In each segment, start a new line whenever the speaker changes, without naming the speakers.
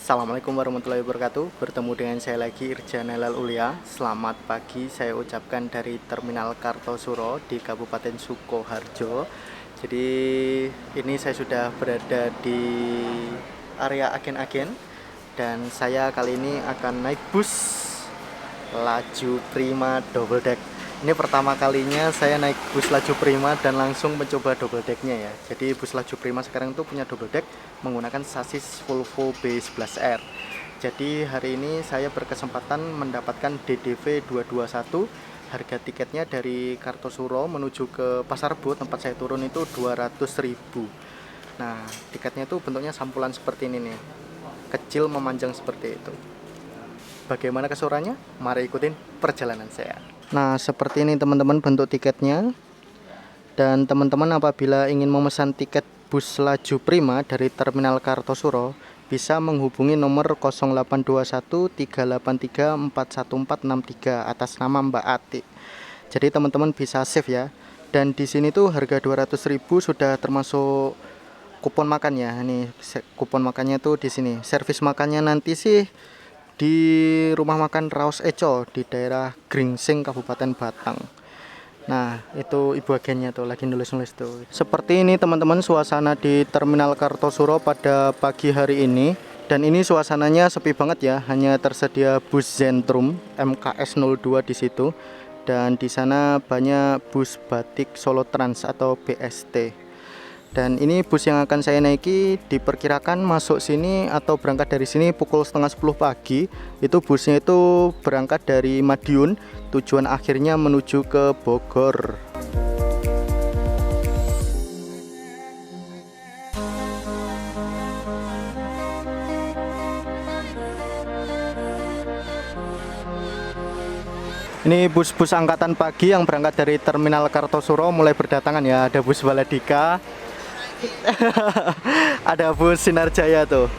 Assalamualaikum warahmatullahi wabarakatuh. Bertemu dengan saya lagi Irjan Helal Ulia. Selamat pagi saya ucapkan dari Terminal Kartosuro di Kabupaten Sukoharjo. Jadi ini saya sudah berada di area agen-agen dan saya kali ini akan naik bus Laju Prima double deck. Ini pertama kalinya saya naik bus Laju Prima dan langsung mencoba double decknya ya. Jadi bus Laju Prima sekarang itu punya double deck menggunakan sasis Volvo B11R. Jadi hari ini saya berkesempatan mendapatkan DDV 221. Harga tiketnya dari Kartosuro menuju ke Pasar Rebo tempat saya turun itu 200.000. Nah, tiketnya itu bentuknya sampulan seperti ini nih. Kecil memanjang seperti itu. Bagaimana keseruannya? Mari ikutin perjalanan saya. Nah, seperti ini teman-teman bentuk tiketnya. Dan teman-teman apabila ingin memesan tiket bus Laju Prima dari Terminal Kartosuro bisa menghubungi nomor 0821 383 41463 atas nama Mbak Ati. Jadi teman-teman bisa save ya. Dan di sini tuh harga 200.000 sudah termasuk kupon makan ya. Ini kupon makannya tuh di sini. Servis makannya nanti sih di rumah makan Raos Eco di daerah Gringsing Kabupaten Batang. Nah, itu ibu agennya tuh lagi nulis-nulis tuh. Seperti ini teman-teman suasana di Terminal Kartosuro pada pagi hari ini. Dan ini suasananya sepi banget ya, hanya tersedia bus Zentrum MKS 02 di situ. Dan di sana banyak bus Batik Solo Trans atau BST. Dan ini bus yang akan saya naiki diperkirakan masuk sini atau berangkat dari sini pukul setengah 10 pagi. Itu busnya itu berangkat dari Madiun, tujuan akhirnya menuju ke Bogor. Ini bus-bus angkatan pagi yang berangkat dari Terminal Kartosuro mulai berdatangan ya. Ada bus Baladika, ada bus Sinar Jaya tuh.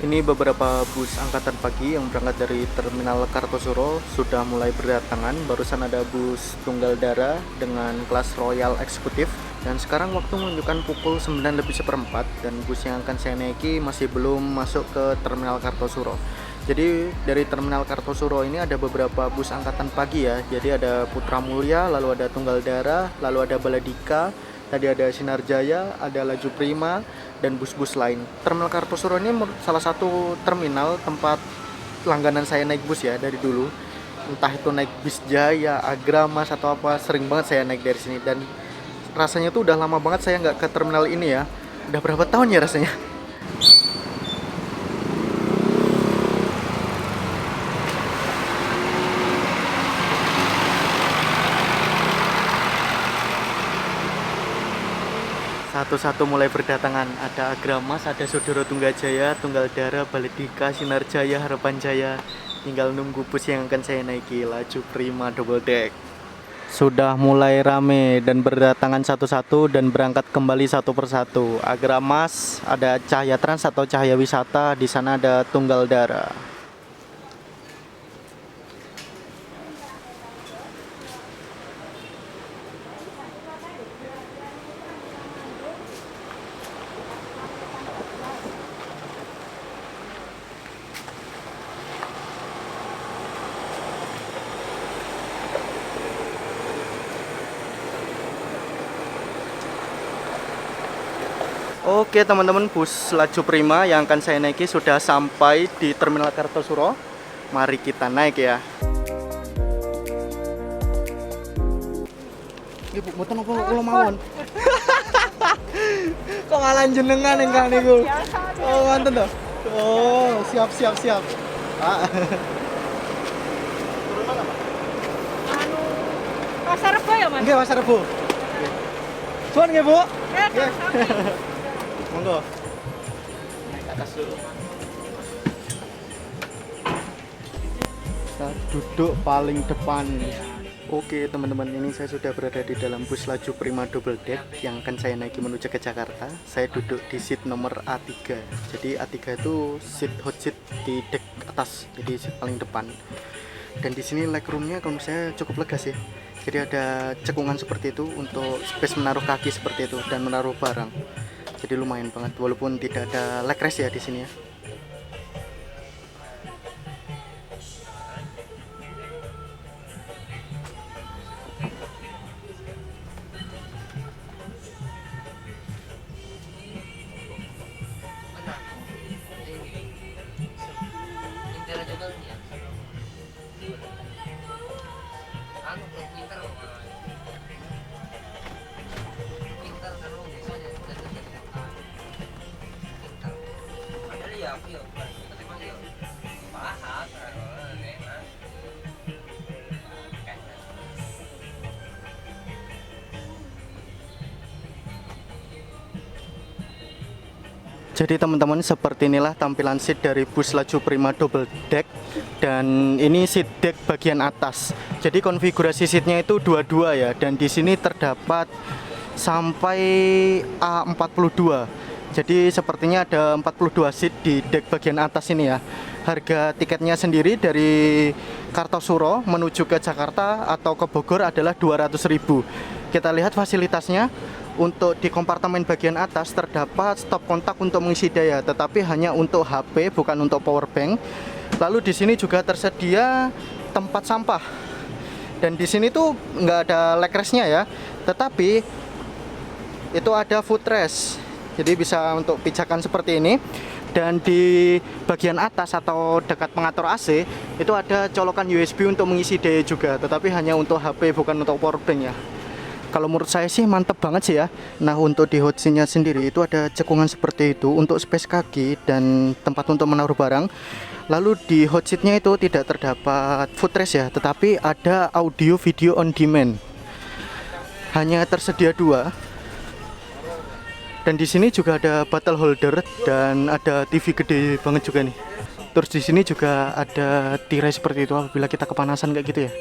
Ini beberapa bus angkatan pagi yang berangkat dari Terminal Kartosuro sudah mulai berdatangan. Barusan ada bus Tunggal Dara dengan kelas Royal Eksekutif. Dan sekarang waktu menunjukkan pukul 9:04 dan bus yang akan saya naiki masih belum masuk ke Terminal Kartosuro. Jadi dari Terminal Kartosuro ini ada beberapa bus angkatan pagi ya. Jadi ada Putra Mulia, lalu ada Tunggal Dara, lalu ada Baladika, tadi ada Sinar Jaya, ada Laju Prima, dan bus-bus lain. Terminal Kartosuro ini salah satu terminal tempat langganan saya naik bus ya dari dulu. Entah itu naik bis Jaya, Agramas atau apa, sering banget saya naik dari sini. Dan rasanya tuh udah lama banget saya nggak ke terminal ini ya. Udah berapa tahun ya rasanya? Satu-satu mulai berdatangan. Ada Agramas, ada Sodoro Tunggajaya, Tunggal Dara, Baladika, Sinar Jaya, Harapan Jaya. Tinggal nunggu bus yang akan saya naiki, Laju Prima double deck. Sudah mulai rame dan berdatangan satu-satu dan berangkat kembali satu persatu. Agramas, ada Cahaya Trans atau Cahaya Wisata, di sana ada Tunggal Dara. Oke teman-teman, bus Laju Prima yang akan saya naiki sudah sampai di Terminal Kartosuro. Mari kita naik ya. Ibu, mboten apa kula mawon. Kok malah jenengan engkang niku. Oh, wonten to. Oh, siap. Pak. Turun mana, Pak?
Pasar Rebo ya, Mas?
Nggih, Pasar Rebo. Suwun nggih, Bu.
Nggih.
Monggo. Naik ke atas dulu. Kita duduk paling depan. Oke teman-teman, ini saya sudah berada di dalam bus Laju Prima double deck yang akan saya naiki menuju ke Jakarta. Saya duduk di seat nomor A3. Jadi A3 itu seat hot seat di deck atas, jadi seat paling depan. Dan di sini legroomnya kalau menurut saya cukup lega sih. Jadi ada cekungan seperti itu untuk space menaruh kaki seperti itu dan menaruh barang. Jadi lumayan banget walaupun tidak ada leg rest ya di sini ya. Jadi teman-teman, seperti inilah tampilan seat dari bus laju Prima double deck, dan ini seat deck bagian atas. Jadi konfigurasi seatnya itu dua-dua ya, dan di sini terdapat sampai A42. Jadi sepertinya ada 42 seat di deck bagian atas ini ya. Harga tiketnya sendiri dari Kartosuro menuju ke Jakarta atau ke Bogor adalah 200.000. Kita lihat fasilitasnya. Untuk di kompartemen bagian atas terdapat stop kontak untuk mengisi daya, tetapi hanya untuk HP, bukan untuk power bank. Lalu di sini juga tersedia tempat sampah. Dan di sini tuh nggak ada leg rest-nya ya, tetapi itu ada footrest. Jadi bisa untuk pijakan seperti ini. Dan di bagian atas atau dekat pengatur AC itu ada colokan USB untuk mengisi daya juga, tetapi hanya untuk HP, bukan untuk power bank ya. Kalau menurut saya sih mantep banget sih ya. Nah, untuk di hot seat-nya sendiri itu ada cekungan seperti itu untuk space kaki dan tempat untuk menaruh barang. Lalu di hot seat-nya itu tidak terdapat footrest ya, tetapi ada audio video on demand. Hanya tersedia 2. Dan di sini juga ada bottle holder dan ada TV gede banget juga nih. Terus di sini juga ada tirai seperti itu apabila kita kepanasan kayak gitu ya.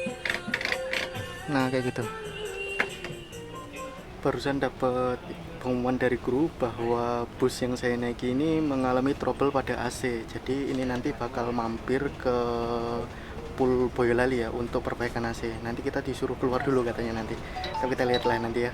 Nah, kayak gitu. Barusan dapat pengumuman dari kru bahwa bus yang saya naiki ini mengalami trouble pada AC. Jadi ini nanti bakal mampir ke Pool Boyolali ya untuk perbaikan AC. Nanti kita disuruh keluar dulu katanya nanti. Tapi kita lihat lah nanti ya.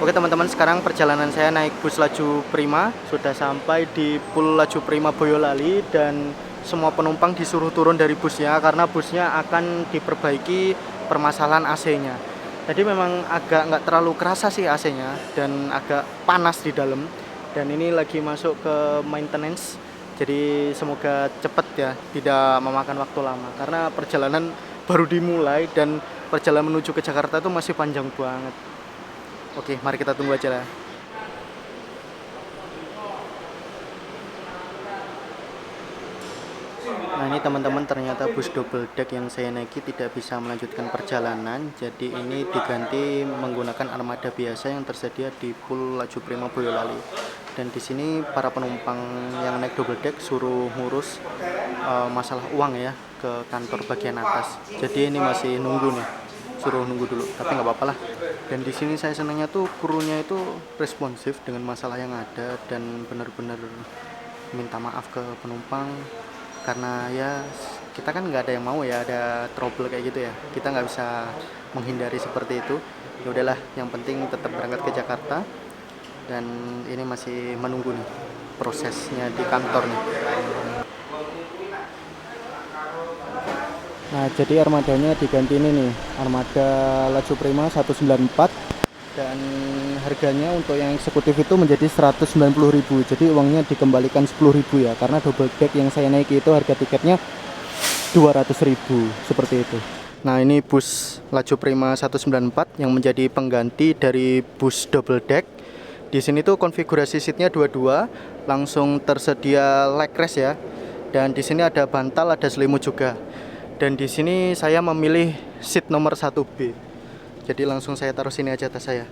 Oke teman-teman, sekarang perjalanan saya naik bus laju Prima sudah sampai di Pool Laju Prima Boyolali, dan semua penumpang disuruh turun dari busnya karena busnya akan diperbaiki permasalahan AC-nya. Jadi memang agak nggak terlalu kerasa sih AC-nya dan agak panas di dalam, dan ini lagi masuk ke maintenance. Jadi semoga cepet ya, tidak memakan waktu lama karena perjalanan baru dimulai dan perjalanan menuju ke Jakarta itu masih panjang banget. Oke, mari kita tunggu aja lah. Nah, ini teman-teman, ternyata bus double deck yang saya naiki tidak bisa melanjutkan perjalanan. Jadi ini diganti menggunakan armada biasa yang tersedia di Pool Laju Prima Boyolali. Dan di sini para penumpang yang naik double deck suruh ngurus masalah uang ya ke kantor bagian atas. Jadi ini masih nunggu nih, suruh nunggu dulu. Tapi nggak apa-apa lah. Dan di sini saya senangnya tuh krunya itu responsif dengan masalah yang ada dan benar-benar minta maaf ke penumpang, karena ya kita kan nggak ada yang mau ya ada trouble kayak gitu ya, kita nggak bisa menghindari seperti itu. Ya udahlah, yang penting tetap berangkat ke Jakarta, dan ini masih menunggu nih prosesnya di kantor nih. Nah, jadi armadanya diganti ini nih, armada Laju Prima 194, dan harganya untuk yang eksekutif itu menjadi 190.000. Jadi uangnya dikembalikan 10.000 ya, karena double deck yang saya naiki itu harga tiketnya 200.000 seperti itu. Nah, ini bus Laju Prima 194 yang menjadi pengganti dari bus double deck. Di sini tuh konfigurasi seatnya dua-dua, langsung tersedia leg rest ya. Dan di sini ada bantal, ada selimut juga. Dan di sini saya memilih seat nomor 1B. Jadi langsung saya taruh sini aja tas saya.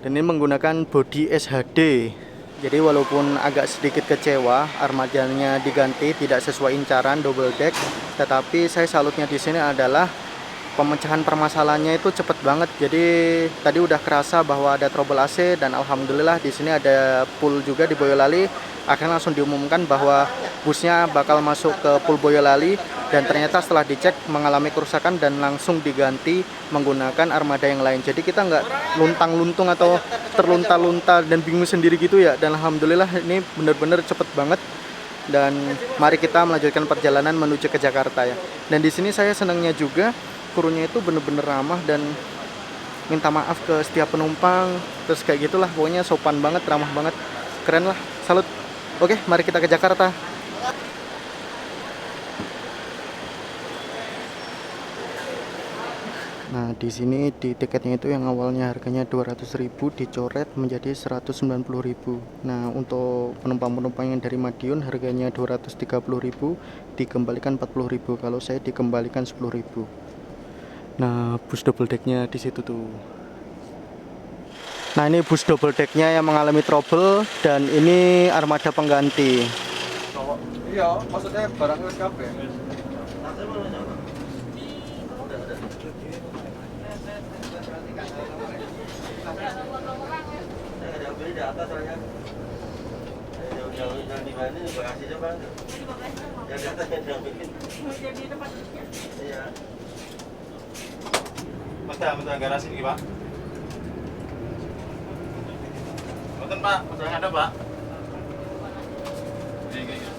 Dan ini menggunakan bodi SHD. Jadi walaupun agak sedikit kecewa armadanya diganti tidak sesuai incaran double deck, tetapi saya salutnya di sini adalah pemecahan permasalahannya itu cepet banget. Jadi tadi udah kerasa bahwa ada trouble AC, dan alhamdulillah di sini ada pool juga di Boyolali. Akhirnya langsung diumumkan bahwa busnya bakal masuk ke pool Boyolali, dan ternyata setelah dicek mengalami kerusakan dan langsung diganti menggunakan armada yang lain. Jadi kita nggak luntang-luntung atau terlunta-lunta dan bingung sendiri gitu ya. Dan alhamdulillah ini bener-bener cepet banget. Dan mari kita melanjutkan perjalanan menuju ke Jakarta ya. Dan di sini saya senangnya juga krunya itu bener-bener ramah dan minta maaf ke setiap penumpang. Terus kayak gitulah, pokoknya sopan banget, ramah banget, keren lah, salut. Oke, mari kita ke Jakarta. Nah, di sini di tiketnya itu yang awalnya harganya 200.000 dicoret menjadi 190.000. Nah, untuk penumpang-penumpang yang dari Madiun harganya 230.000 dikembalikan 40.000. Kalau saya dikembalikan 10.000. Nah, bus double decknya di situ tuh. Nah, ini bus double decknya yang mengalami trouble, dan ini armada pengganti. Iya, maksudnya barang SKP.
Mas, garasi ini, Pak. Betul, Pak. Masih ada, Pak. Iya.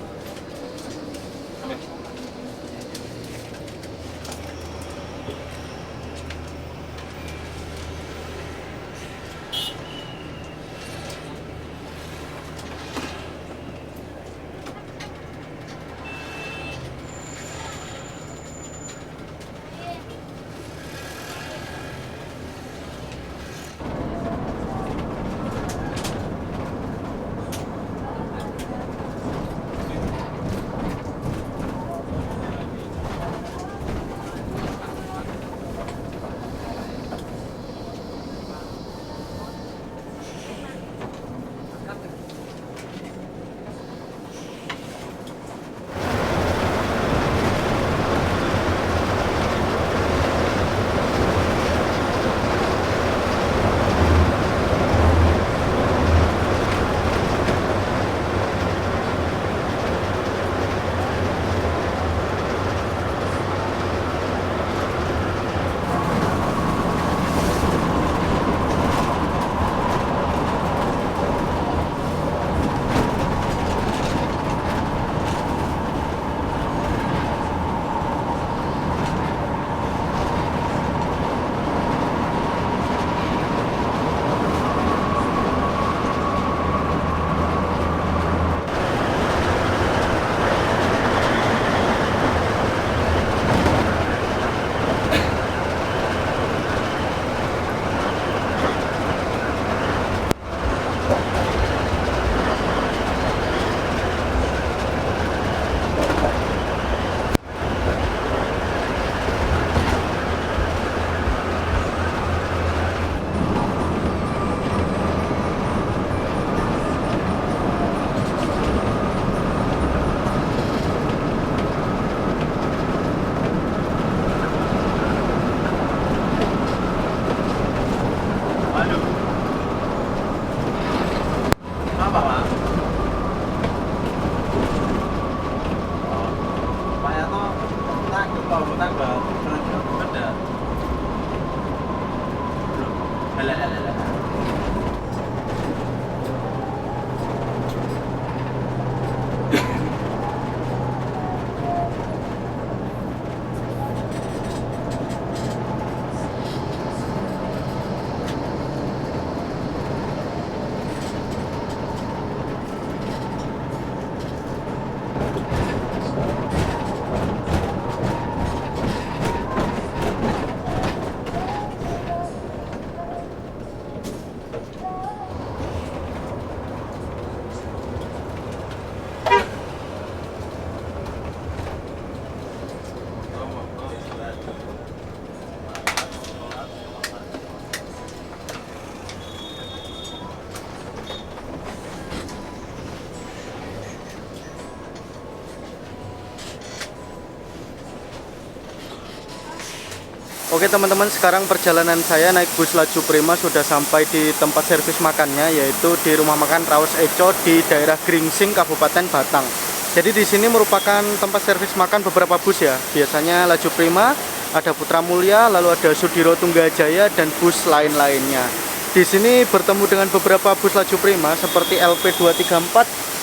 Oke teman-teman, sekarang perjalanan saya naik bus Laju Prima sudah sampai di tempat servis makannya, yaitu di Rumah Makan Raos Eco di daerah Gringsing, Kabupaten Batang. Jadi di sini merupakan tempat servis makan beberapa bus ya. Biasanya Laju Prima, ada Putra Mulia, lalu ada Sudiro Tunggajaya dan bus lain-lainnya. Di sini bertemu dengan beberapa bus Laju Prima seperti LP234,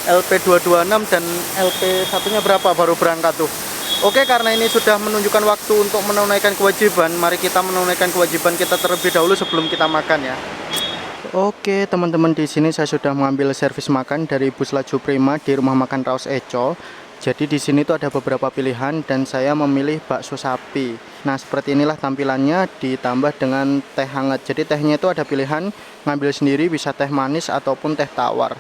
LP226 dan LP satunya berapa baru berangkat tuh. Oke, karena ini sudah menunjukkan waktu untuk menunaikan kewajiban, mari kita menunaikan kewajiban kita terlebih dahulu sebelum kita makan ya. Oke, teman-teman, di sini saya sudah mengambil servis makan dari bus Laju Prima di Rumah Makan Raos Eco. Jadi di sini tuh ada beberapa pilihan dan saya memilih bakso sapi. Nah, seperti inilah tampilannya ditambah dengan teh hangat. Jadi tehnya itu ada pilihan ngambil sendiri, bisa teh manis ataupun teh tawar.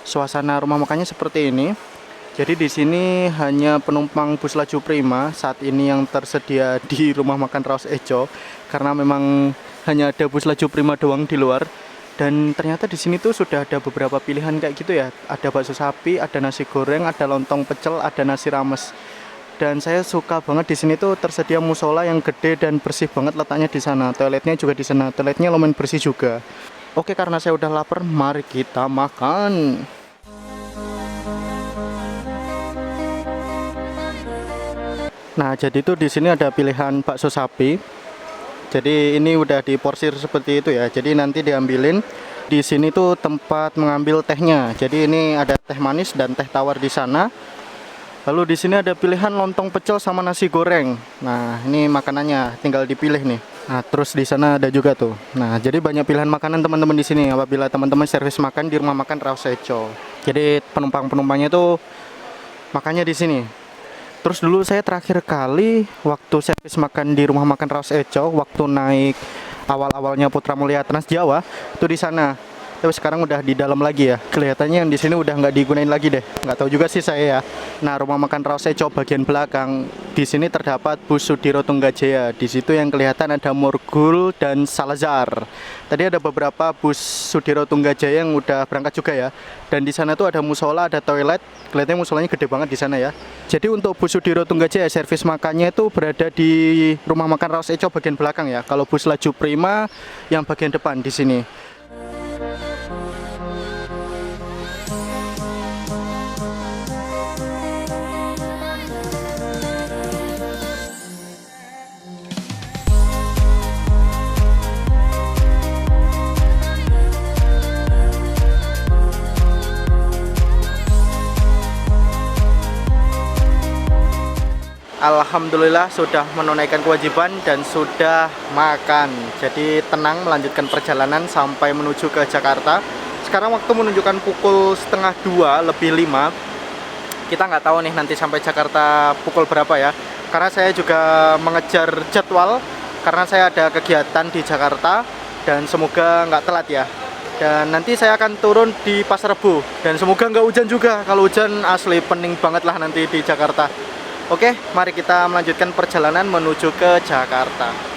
Suasana rumah makannya seperti ini. Jadi di sini hanya penumpang bus Laju Prima saat ini yang tersedia di Rumah Makan Raos Eco, karena memang hanya ada bus Laju Prima doang di luar. Dan ternyata di sini tuh sudah ada beberapa pilihan kayak gitu ya. Ada bakso sapi, ada nasi goreng, ada lontong pecel, ada nasi rames. Dan saya suka banget di sini tuh tersedia musola yang gede dan bersih banget letaknya di sana. Toiletnya juga di sana. Toiletnya lumayan bersih juga. Oke, karena saya udah lapar, mari kita makan. Nah, jadi itu di sini ada pilihan bakso sapi. Jadi ini udah diporsir seperti itu ya. Jadi nanti diambilin. Di sini tuh tempat mengambil tehnya. Jadi ini ada teh manis dan teh tawar di sana. Lalu di sini ada pilihan lontong pecel sama nasi goreng. Nah, ini makanannya tinggal dipilih nih. Nah, terus di sana ada juga tuh. Nah, jadi banyak pilihan makanan teman-teman di sini apabila teman-teman servis makan di Rumah Makan Raos Eco. Jadi penumpang-penumpangnya tuh makannya di sini. Terus dulu saya terakhir kali waktu servis makan di Rumah Makan Raos Eco, waktu naik awal-awalnya Putra Mulia Trans Jawa, itu di sana. Tapi sekarang udah di dalam lagi ya. Kelihatannya yang di sini udah nggak digunain lagi deh. Nggak tahu juga sih saya ya. Nah, Rumah Makan Raos Eco bagian belakang. Di sini terdapat bus Sudiro Tunggajaya. Di situ yang kelihatan ada Morgul dan Salazar. Tadi ada beberapa bus Sudiro Tunggajaya yang udah berangkat juga ya. Dan di sana tuh ada musola, ada toilet. Kelihatannya musolanya gede banget di sana ya. Jadi untuk bus Sudiro Tunggajaya servis makannya itu berada di Rumah Makan Raos Eco bagian belakang ya. Kalau bus Laju Prima yang bagian depan di sini. Alhamdulillah sudah menunaikan kewajiban dan sudah makan. Jadi tenang melanjutkan perjalanan sampai menuju ke Jakarta. Sekarang waktu menunjukkan pukul 1:30 lebih 5. Kita nggak tahu nih nanti sampai Jakarta pukul berapa ya. Karena saya juga mengejar jadwal. Karena saya ada kegiatan di Jakarta dan semoga nggak telat ya. Dan nanti saya akan turun di Pasar Rebo. Dan semoga nggak hujan juga. Kalau hujan asli pening banget lah nanti di Jakarta. Oke, mari kita melanjutkan perjalanan menuju ke Jakarta.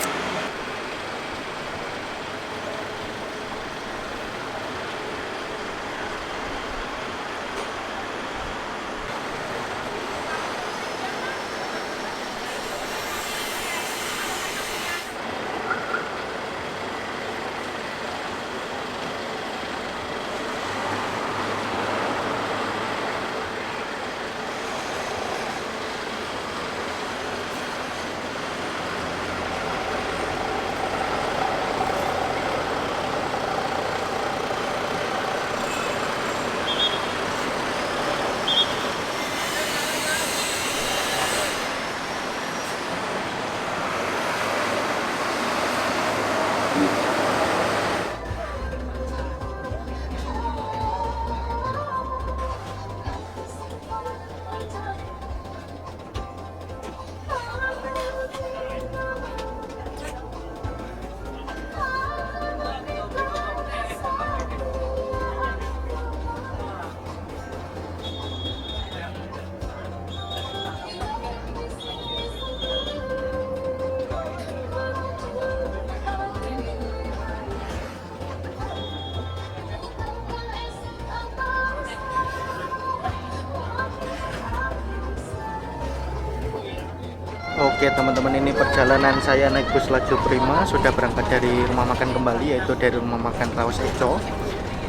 Oke teman-teman, ini perjalanan saya naik bus Laju Prima, sudah berangkat dari rumah makan kembali, yaitu dari rumah makan Rawas Eco.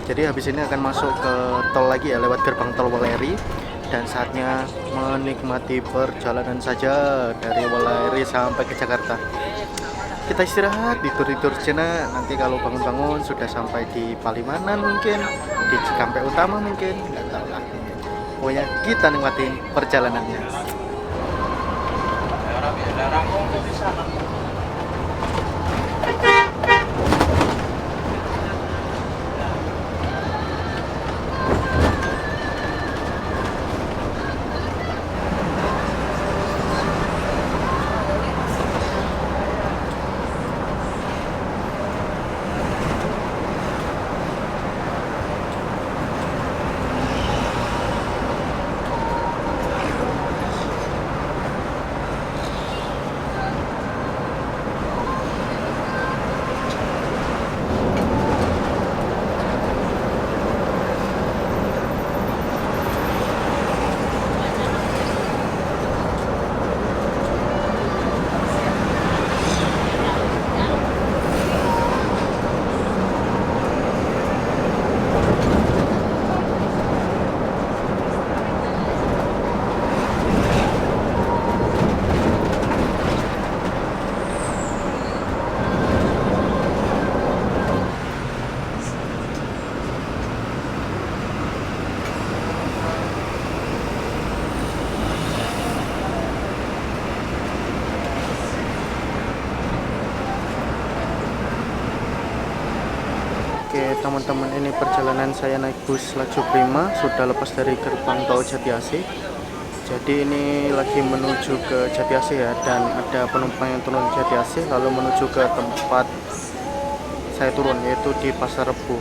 Jadi habis ini akan masuk ke tol lagi ya, lewat gerbang tol Weleri. Dan saatnya menikmati perjalanan saja dari Weleri sampai ke Jakarta. Kita istirahat, tidur-tidur sejenak. Nanti kalau bangun-bangun sudah sampai di Palimanan mungkin, di Cikampek Utama mungkin, nggak tahu lah. Pokoknya kita nikmatin perjalanannya. Oke teman-teman, ini perjalanan saya naik bus Laju Prima, sudah lepas dari gerbang tol Jatiasih. Jadi ini lagi menuju ke Jatiasih ya, dan ada penumpang yang turun di Jatiasih lalu menuju ke tempat saya turun, yaitu di Pasar Rebo.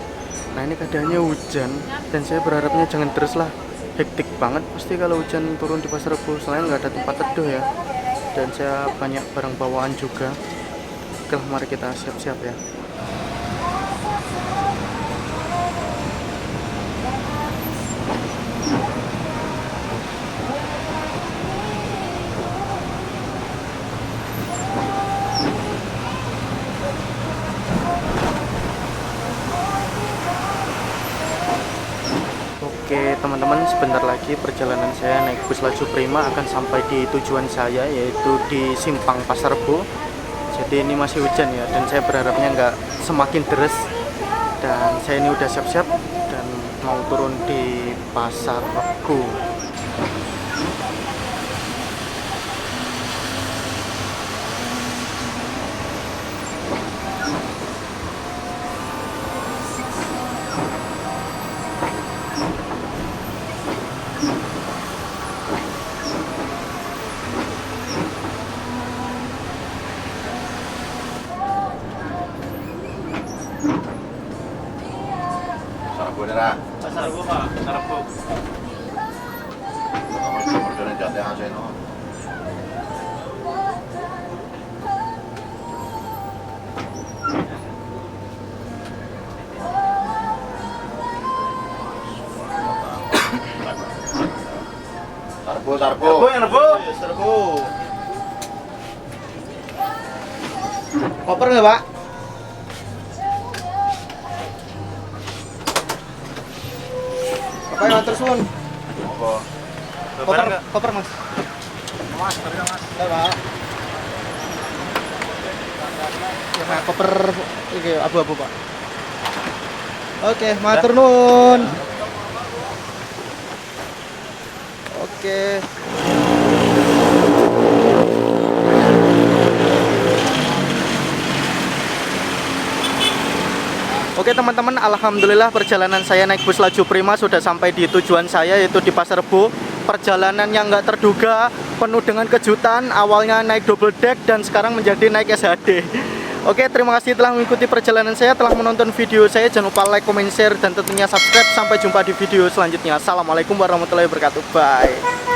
Nah ini keadaannya hujan, dan saya berharapnya jangan terus lah, hektik banget pasti kalau hujan turun di Pasar Rebo, soalnya nggak ada tempat teduh ya, dan saya banyak barang bawaan juga. Oke, mari kita siap-siap ya. Oke teman-teman, sebentar lagi perjalanan saya naik bus Laju Prima akan sampai di tujuan saya, yaitu di Simpang Pasar Rebo. Jadi ini masih hujan ya, dan saya berharapnya nggak semakin deras. Dan saya ini udah siap-siap dan mau turun di Pasar Rebo.
Beneran.
Pasar Rebo Pak, Pasar Rebo.
Nomor jatuh aja no. Sarbo.
Rebo yang Rebo. Rebo.
Koper nggak Pak? Apa yang antar suun?
Apa?
Barang nggak?
Koper mas.
Mas, barang mas.
Enggak Pak. Ya Pak, koper ini abu-abu Pak. Oke, matur nuwun. Oke. Oke teman-teman, alhamdulillah perjalanan saya naik bus Laju Prima sudah sampai di tujuan saya, yaitu di Pasar Rebo. Perjalanan yang nggak terduga, penuh dengan kejutan. Awalnya naik double deck dan sekarang menjadi naik SHD. Oke, terima kasih telah mengikuti perjalanan saya, telah menonton video saya. Jangan lupa like, comment, share, dan tentunya subscribe. Sampai jumpa di video selanjutnya. Assalamualaikum warahmatullahi wabarakatuh. Bye.